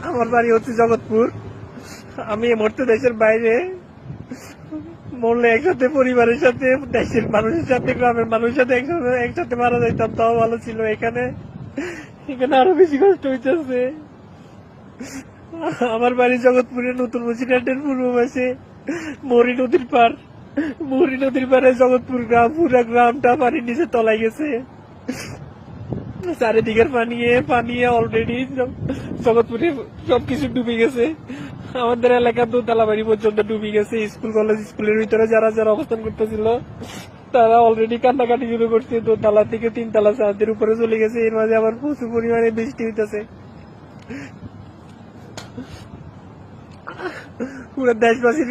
আমার বাড়ি হচ্ছে জগৎপুর। আমি এই মুহূর্তে দেশের বাইরে, মরলে একসাথে পরিবারের সাথে, দেশের মানুষের সাথে, গ্রামের মানুষের সাথে একসাথে মারা যাইতাম, তাও ভালো ছিল। এখানে আরো বেশি কষ্ট হইতেছে। আমার বাড়ি জগৎপুরে, নতুন বসিরহাটের পূর্ব পাশে, মরি নদীর পার। মরি নদীর পারে জগৎপুর গ্রাম, পুরা গ্রামটা পানির নিচে তলায় গেছে। চারিদিকের পানি অলরেডি জগৎপুরে সবকিছু ডুবে গেছে। আমাদের এলাকার দোতলা বাড়ি পর্যন্ত ডুবে গেছে। স্কুল কলেজ, স্কুলের ভিতরে যারা যারা অবস্থান করতেছিল তারা অলরেডি কান্নাকাটি শুরু করছে। দোতলা থেকে 3 তলা ছাদের উপরে চলে গেছে। এর মাঝে আবার প্রচুর পরিমাণে বৃষ্টি হইতেছে। পুরো দেশবাসীর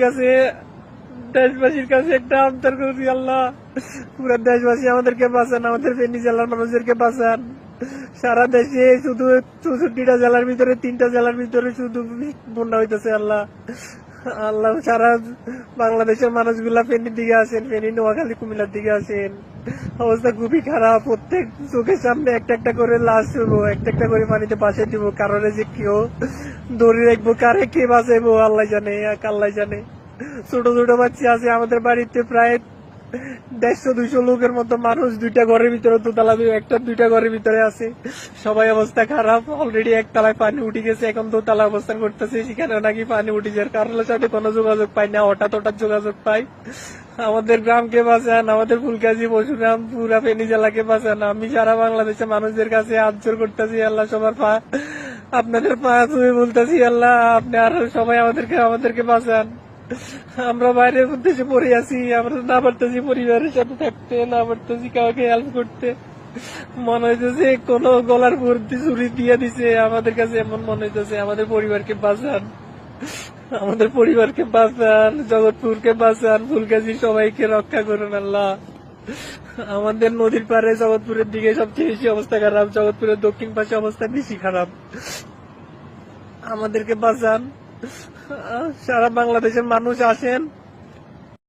কাছে একটা আবদার করছি, আল্লাহ পুরো দেশবাসী আমাদেরকে বাঁচান, আমাদের ফেনী জেলার মানুষদেরকে বাঁচান। সারা দেশে শুধু 64টা জেলার ভিতরে 3টা জেলার ভিতরে শুধু বন্যা হইতেছে। আল্লাহ আল্লাহ সারা বাংলাদেশের মানুষগুলা ফেনীর দিকে আসেন, ফেনী, নোয়াখালী, কুমিল্লার দিকে আসেন। অবস্থা খুবই খারাপ। প্রত্যেক চোখের সামনে একটা একটা করে লাশ হবো, একটা একটা করে পানিতে বাঁচিয়ে দিব। কারণে যে কেউ দড়ি রাখবো, কারে কে বাঁচাইবো আল্লাহ জানে, আল্লাহ জানে। ছোট ছোট বাচ্চা আছে আমাদের বাড়িতে, প্রায় 150-200 লোকের মতো মানুষ। 2টা ঘরের ভিতরে, দোতলা, 2টা ঘরের ভিতরে আছে। সবাই অবস্থা খারাপ। অলরেডি 1 তলায় পানি উঠে গেছে, এখন 2তলা অবস্থান করতেছে। সেখানে নাকি পানি উঠে যাওয়ার কারণের সাথে কোনো যোগাযোগ পাই না, হঠাৎ যোগাযোগ পাই। আমাদের গ্রামকে বাঁচান, আমাদের ফুলগাজী, পরশুরাম, পুরা ফেনী জেলাকে বাঁচান। আমি সারা বাংলাদেশের মানুষদের কাছে হাত জোর করতেছি, আল্লাহ সবার আপনাদের পা ছুঁয়ে বলতেছি, আল্লাহ আপনি আর সবাই আমাদেরকে বাঁচান। আমরা বাইরের দেশে পড়ে আছি, আমরা না পারতেছি পরিবারের সাথে থাকতে, না পারতেছি কাউকে হেল্প করতে। মনে হইতেছে কোন গলার ভর্তি চুরি দিয়ে দিছে। আমাদের কাছে এমন মনে হইতেছে। আমাদের পরিবারকে বাঁচান, আমাদের পরিবারকে বাঁচান, জগৎপুরকে বাঁচান, ফুলগাজী সবাইকে রক্ষা করুন আল্লাহ। আমাদের নদীর পাড়ে জগৎপুরের দিকে সবচেয়ে বেশি অবস্থা খারাপ, জগৎপুরের দক্ষিণ পাশে অবস্থা বেশি খারাপ। আমাদেরকে বাঁচান। সারা বাংলাদেশের মানুষ আসেন,